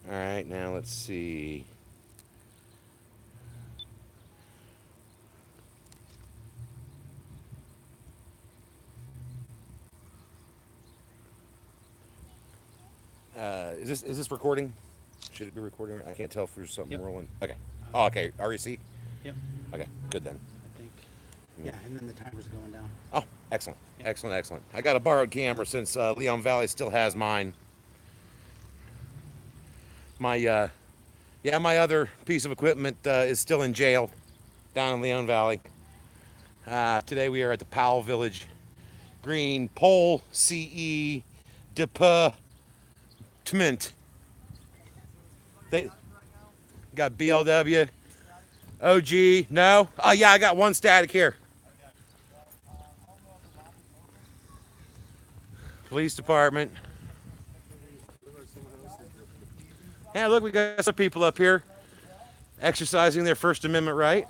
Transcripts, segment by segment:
All right, now let's see. Is this recording? Should it be recording? I can't tell if there's something Yep. rolling. Okay. Oh, Uh, okay. REC. yep. Okay. Good then. I think. Mm. Yeah, and then the timer's going down. Oh, excellent, Yep. excellent, excellent. I got a borrowed camera since Leon Valley still has mine. My yeah, my other piece of equipment is still in jail down in Leon Valley. Today we are at the Powell Village Green Pole CE Department. They got BLW, OG. No? Oh yeah, I got one static here. Police department. Yeah, look, we got some people up here exercising their First Amendment right.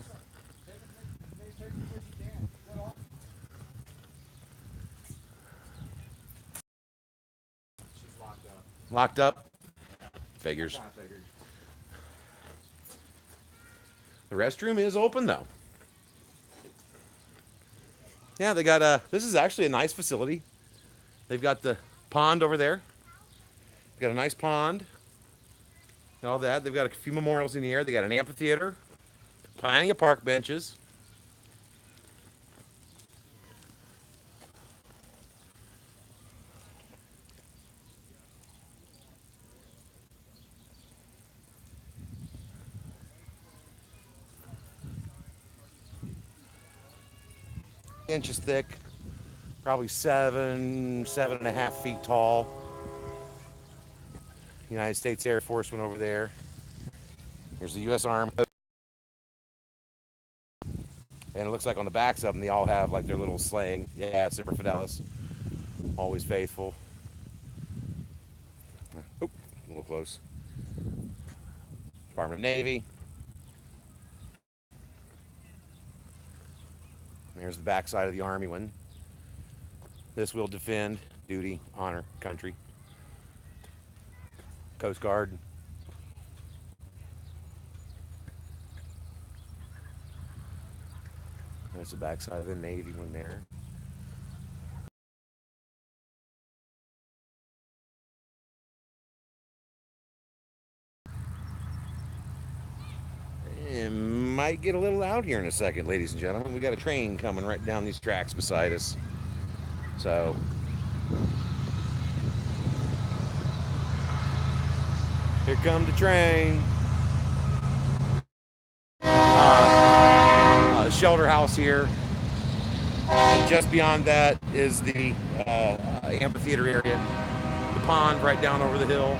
Locked up. Figures. The restroom is open though. Yeah, they got this is actually a nice facility. They've got the pond over there. They got a nice pond and all that. They've got a few memorials in the air. They got an amphitheater, plenty of park benches. Inches thick, probably 7.5 feet tall. United States Air Force went over there. There's the U.S. Army. And it looks like on the backs of them, they all have like their little slang. Yeah, Semper Fidelis. Always faithful. Oop, a little close. Department of Navy. There's the backside of the Army one. This will defend, duty, honor, country. Coast Guard. There's the backside of the Navy one there. It might get a little loud here in a second, ladies and gentlemen. We got a train coming right down these tracks beside us. So, here comes the train. Shelter house here. Just beyond that is the amphitheater area. The pond right down over the hill.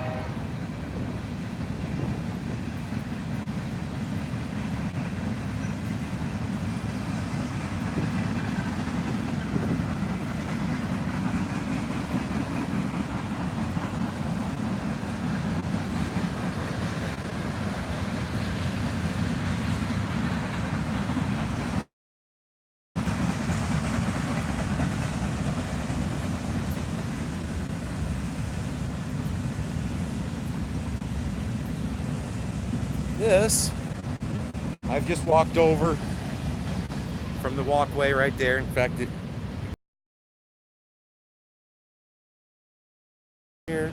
This, I've just walked over from the walkway right there. In fact, here,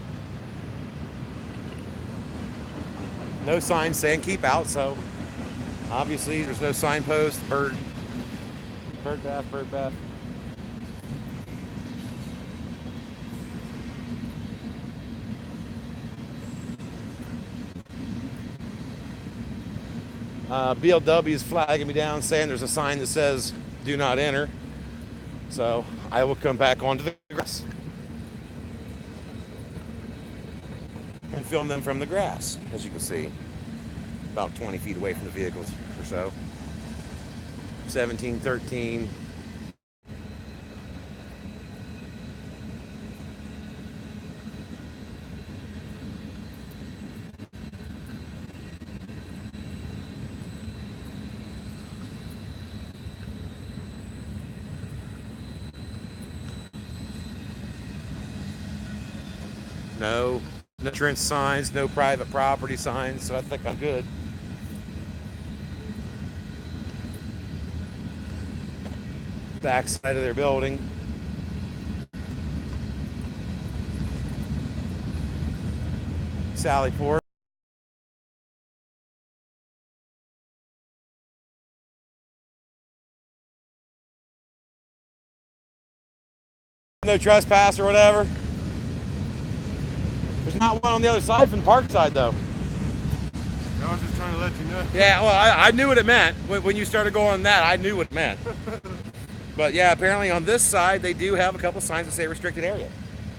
no sign saying keep out, so obviously there's no signpost. Bird bath, bird bath. BLW is flagging me down saying there's a sign that says do not enter. So I will come back onto the grass and film them from the grass, as you can see, about 20 feet away from the vehicles or so. 1713. No, No entrance signs, no private property signs, so I think I'm good. Back side of their building. Sally Port. No trespass or whatever. There's not one on the other side from the park side though. I was just trying to let you know. Yeah, well, I knew what it meant. When you started going on that, I knew what it meant. But yeah, apparently on this side, they do have a couple signs that say restricted area.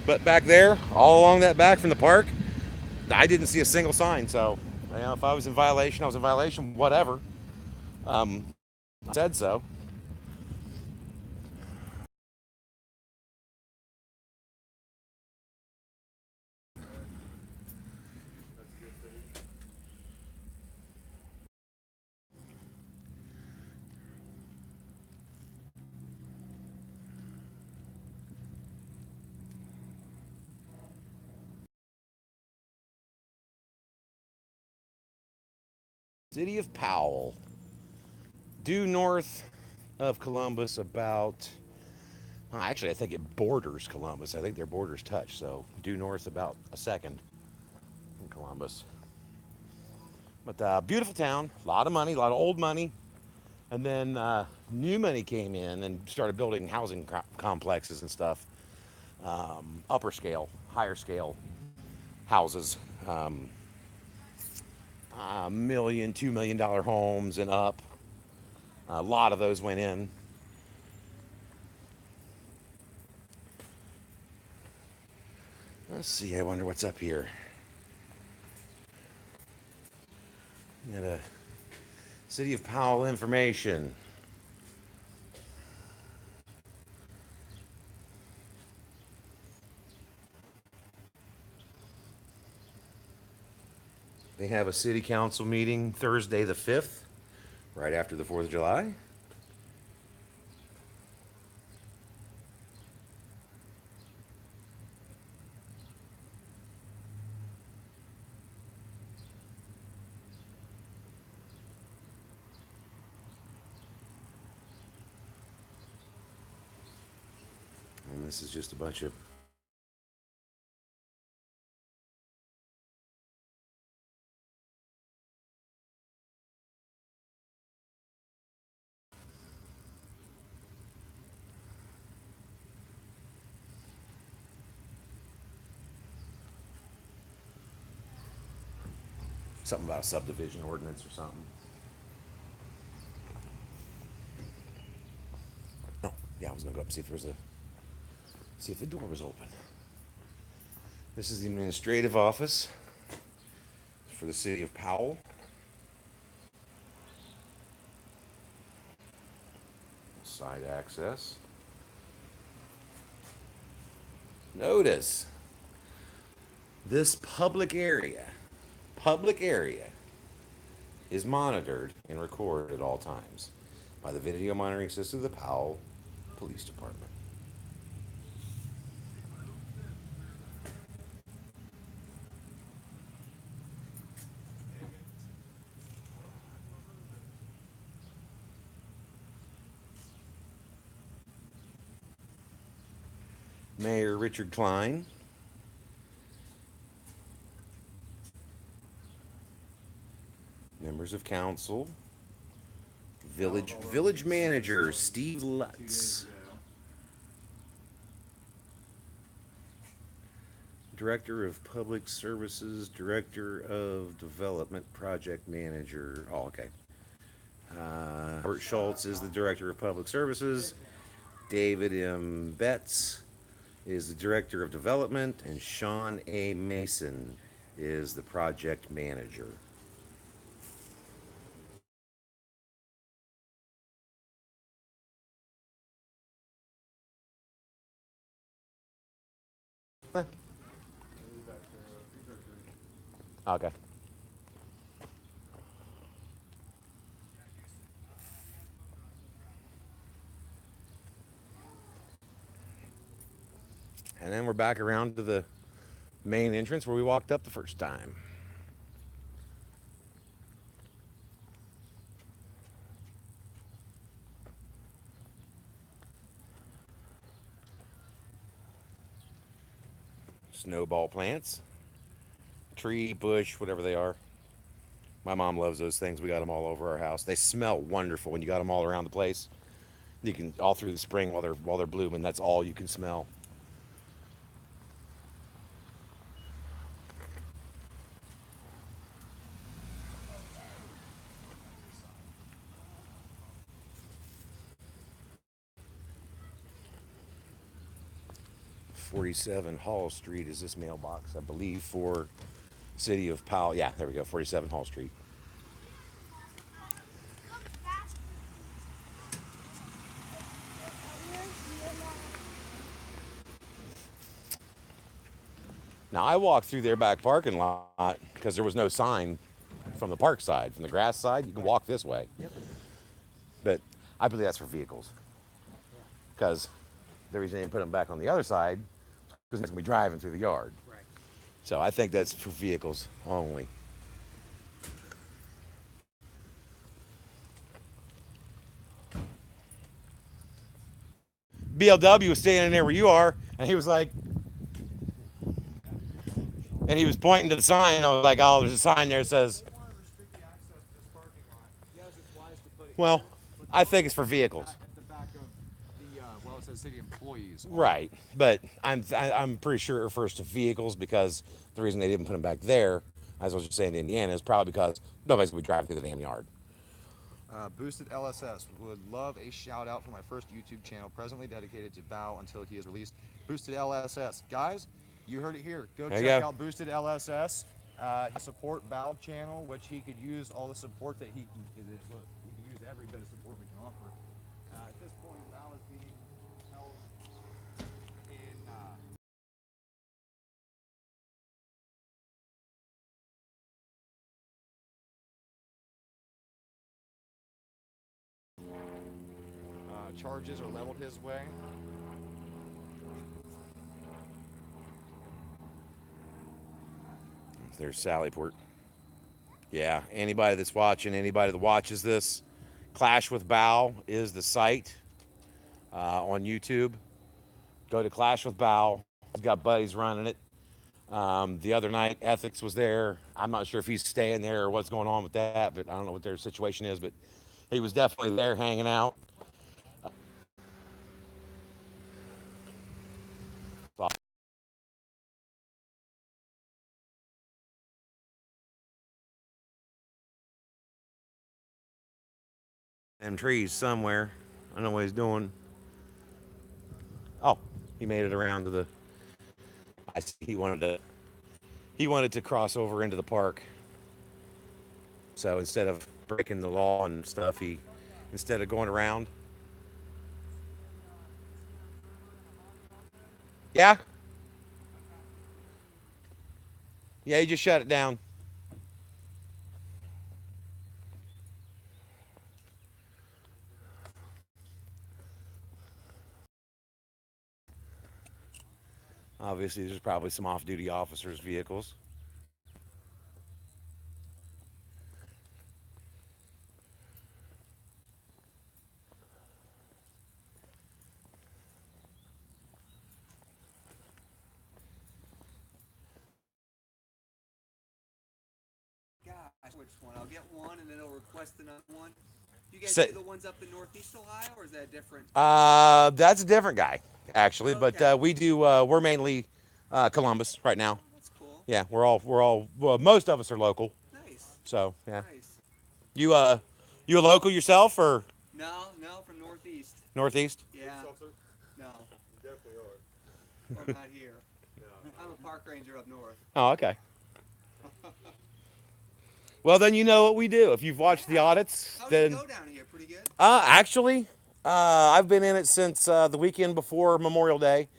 But back there, all along that back from the park, I didn't see a single sign. So, you know, if I was in violation, I was in violation, whatever. I said so. City of Powell, due north of Columbus about, actually I think it borders Columbus. I think their borders touch, so due north about a second from Columbus. But beautiful town, a lot of money, a lot of old money. And then new money came in and started building housing complexes and stuff. Upper scale, higher scale houses. $1 million, $2 million homes and up. A lot of those went in. Let's see, I wonder what's up here. Got a City of Powell information. They have a city council meeting Thursday the 5th, right after the 4th of July. And this is just a bunch of something about a subdivision ordinance or something. Oh, yeah, I was gonna go up and see if see if the door was open. This is the administrative office for the city of Powell. Side access. Notice this public area is monitored and recorded at all times by the video monitoring system of the Powell Police Department. Mayor Richard Klein. Members of council. Village manager Steve Lutz. Director of Public Services, Director of Development, Project Manager. Oh, okay. Robert Schultz is the Director of Public Services. David M. Betts is the Director of Development. And Sean A. Mason is the Project Manager. Okay. And then we're back around to the main entrance where we walked up the first time. Snowball plants, tree, bush, whatever they are. My mom loves those things. We got them all over our house. They smell wonderful when you got them all around the place. You can all through the spring while they're blooming. That's all you can smell. "47 Hall Street" is this mailbox, I believe, for City of Powell. Yeah, there we go. 47 Hall Street. Now I walked through their back parking lot because there was no sign from the park side. From the grass side, you can walk this way. Yep. But I believe that's for vehicles. Because the reason they didn't put them back on the other side is because it's going to be driving through the yard. Right. So I think that's for vehicles only. BLW was standing there where you are, and he was like, and he was pointing to the sign. I was like, oh, there's a sign there that says, well, I think it's for vehicles. At the back of the, well, it says city employees. Right, but I'm pretty sure it refers to vehicles because the reason they didn't put them back there, as I was just saying in Indiana, is probably because nobody's gonna be driving through the damn yard. Boosted LSS would love a shout out for my first YouTube channel, presently dedicated to Bow until he is released. Boosted LSS, guys, you heard it here. Go There you check go. out Boosted LSS. Support Bow channel, which he could use all the support that he can. He can use every bit of support we can offer. At this point, Bow is being held in. Charges are leveled his way. There's Sallyport. Yeah, anybody that's watching, anybody that watches this, Clash with Bow is the site on YouTube. Go to Clash with Bow. He's got buddies running it. The other night, Ethics was there. I'm not sure if he's staying there or what's going on with that, but I don't know what their situation is, but he was definitely there hanging out. Them trees somewhere. I don't know what he's doing. Oh, he made it around to the. I see. He wanted to cross over into the park. So instead of breaking the law and stuff, instead of going around. Yeah. Yeah, he just shut it down. Obviously, there's probably some off-duty officers' vehicles. Gosh, which one? I'll get one and then it'll request another one. You guys Say- do the ones up in Northeast Ohio, or is that different? That's a different guy, actually. Okay. But we do. We're mainly Columbus right now. That's cool. Yeah, we're all. Well, most of us are local. Nice. So yeah. Nice. You a local yourself or No, from Northeast. Northeast? Yeah. No, You definitely are. I'm not here. I'm a park ranger up north. Oh, okay. Well, then you know what we do. If you've watched the audits, How's then it go down here? Pretty good. actually, I've been in it since the weekend before Memorial Day,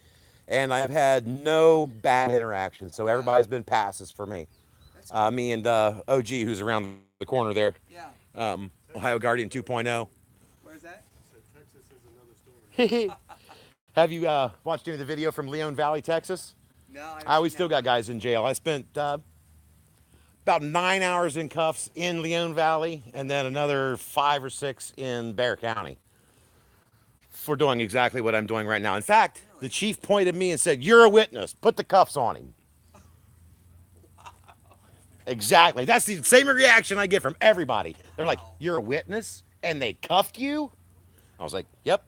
and I've had no bad interactions. So everybody's been passes for me. That's Me and OG, who's around the corner there, Yeah. Ohio Guardian 2.0. Where's that? Texas is another story. Have you watched any of the video from Leon Valley, Texas? No, We still got guys in jail. I spent about 9 hours in cuffs in Leon Valley, and then another 5 or 6 in Bear County for doing exactly what I'm doing right now. In fact, the chief pointed at me and said, "You're a witness. Put the cuffs on him." Exactly. That's the same reaction I get from everybody. They're like, "You're a witness, and they cuffed you?" I was like, "Yep."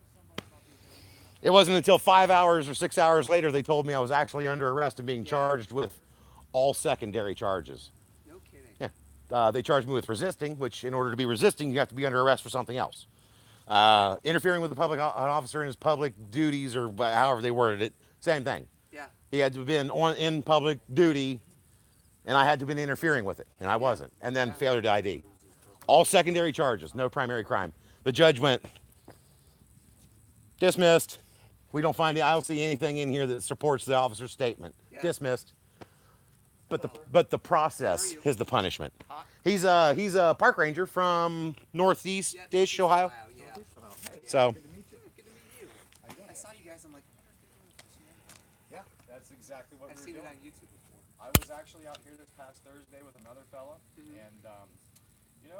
It wasn't until 5 hours or 6 hours later they told me I was actually under arrest and being charged with all secondary charges. No kidding. Yeah. They charged me with resisting, which in order to be resisting, you have to be under arrest for something else. Interfering with the public an officer in his public duties, or however they worded it, same thing. Yeah. He had to have been in public duty, and I had to have been interfering with it, and I wasn't. And then failure to ID. All secondary charges, no primary crime. The judge went, dismissed. We don't find, I don't see anything in here that supports the officer's statement. Yeah. Dismissed. But the process is the punishment. He's a park ranger from northeast-ish Ohio. Yeah. So Good to meet you. I saw you guys. I'm like, Yeah, that's exactly what I've we seen were it doing. on YouTube before. I was actually out here this past Thursday with another fella, and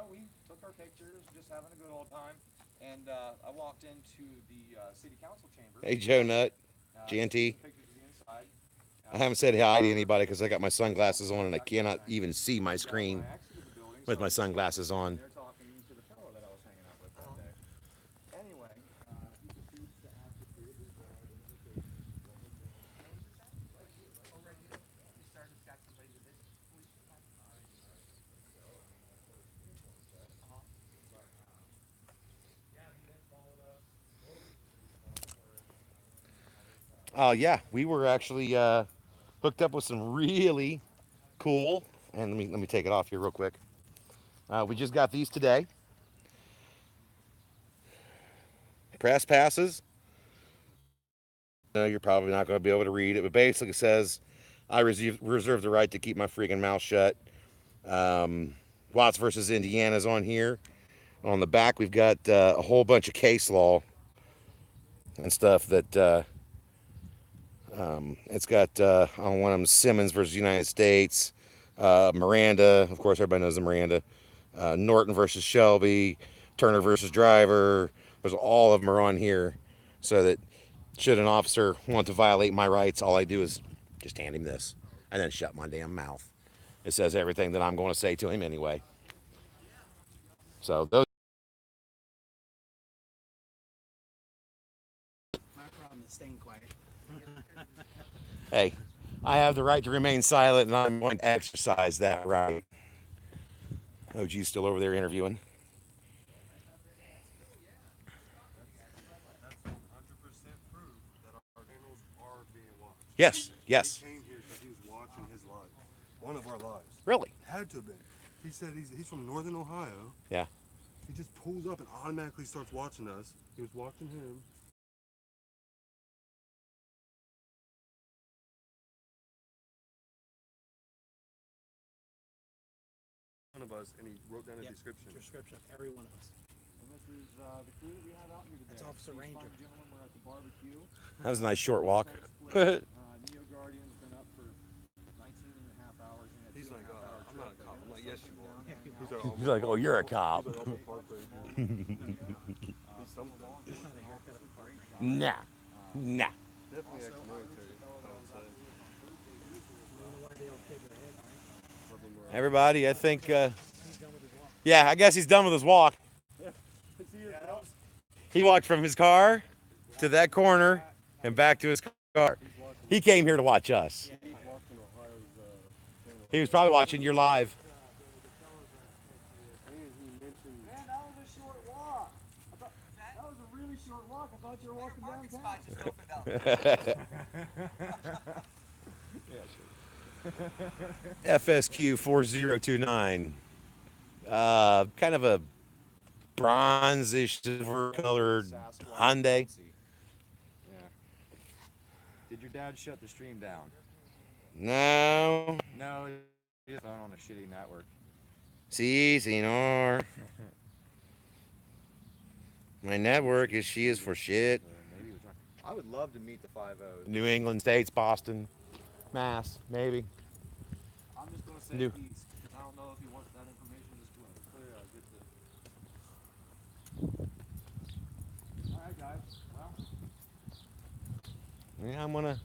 we took our pictures, just having a good old time. And I walked into the city council chamber. hey, Joe Nut, took GNT. pictures of the inside. I haven't said hi to anybody because I got my sunglasses on and I cannot even see my When screen I exited the building, with my so sunglasses on. they're talking to the fellow that I was hanging out with that day. Anyway, he proceeds to ask if there is Yeah, we were actually hooked up with some really cool, and let me take it off here real quick. We just got these today. Press passes. You're probably not going to be able to read it, but basically it says, I reserve the right to keep my freaking mouth shut. Watts versus Indiana's on here. On the back, we've got a whole bunch of case law and stuff that it's got on one of them Simmons versus United States, Miranda, of course everybody knows the Miranda, Norton versus Shelby, Turner versus Driver. There's all of them are on here, so that should an officer want to violate my rights, all I do is just hand him this and then shut my damn mouth. It says everything that I'm going to say to him anyway. So those. My problem is staying quiet. Hey, I have the right to remain silent, and I'm going to exercise that right. OG's still over there interviewing. That's 100% proof that our channels are being watched. Yes, yes. He came here because he was watching his live. One of our lives. Really? Had to have been. He said he's from Northern Ohio. Yeah. He just pulls up and automatically starts watching us. He was watching him. One of us, and he wrote down a Yep. description. Description of every one of us. And this is the crew that we have out here today. That's Officer These Ranger. fine gentlemen were at the barbecue. That was a nice short walk. Neo Guardian's been up for 19 and a half hours. And a He's 2.5 like, hour I'm not a trip. cop. I'm like, yes, you are. He's He's like, oh, you're a cop. He's like, he's something. Nah. Nah. Definitely ex-military, I would say. Everybody, I think, yeah, I guess he's done with his walk. He walked from his car to that corner and back to his car. He came here to watch us. He was probably watching your live. Man, that was a short walk. That was a really short walk. I thought you were walking Parking downtown. spot just opened up. FSQ 4029. Kind of a bronzish silver colored Hyundai. Yeah. Did your dad shut the stream down? No. No, he's on a shitty network. Sí, señor. My network she is for shit. Maybe we're talking. I would love to meet the 5-0s. New England States, Boston. Mass, maybe. I'm just gonna say New. east. I don't know if he wants that information just to clear. Get the. All right, guys. Well, Yeah,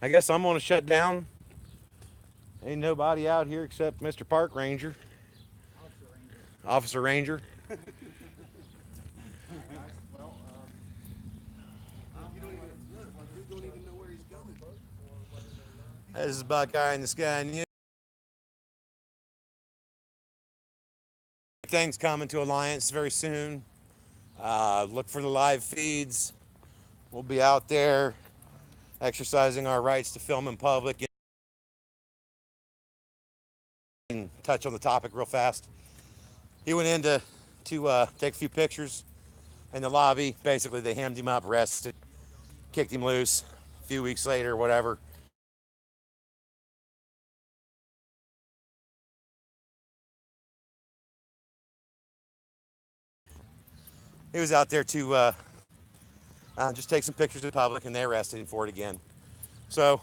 I guess I'm gonna shut down. Ain't nobody out here except Mr. Park Ranger, Officer Ranger. Officer Ranger. guys. Well, You don't even look. You don't even know where he's going. This is Buckeye in the Sky News. Things coming to Alliance very soon. Look for the live feeds. We'll be out there exercising our rights to film in public. And touch on the topic real fast. He went in to take a few pictures in the lobby. Basically, they hemmed him up, arrested, kicked him loose. A few weeks later, whatever. He was out there to just take some pictures in public, and they arrested him for it again. So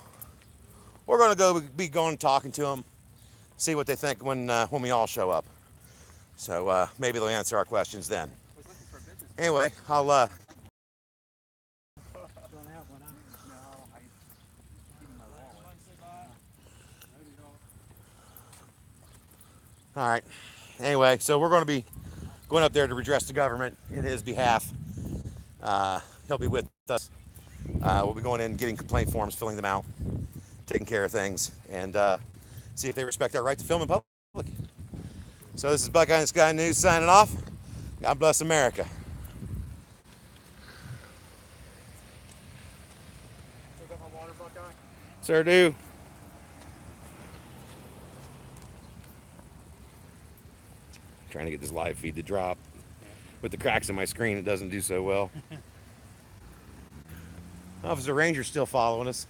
we're going to be going and talking to them, see what they think when we all show up. So maybe they'll answer our questions then. Was looking for business. Anyway, I'll Don't have one, huh? No, I give him my wallet. all right. Anyway, so we're going to be going up there to redress the government in his behalf. He'll be with us. We'll be going in and getting complaint forms, filling them out, taking care of things, and see if they respect our right to film in public. So this is Buckeye in the Sky News signing off. God bless America. took up my water, Buckeye. Sir, do. Trying to get this live feed to drop. With the cracks in my screen, it doesn't do so well. Officer Ranger's still following us.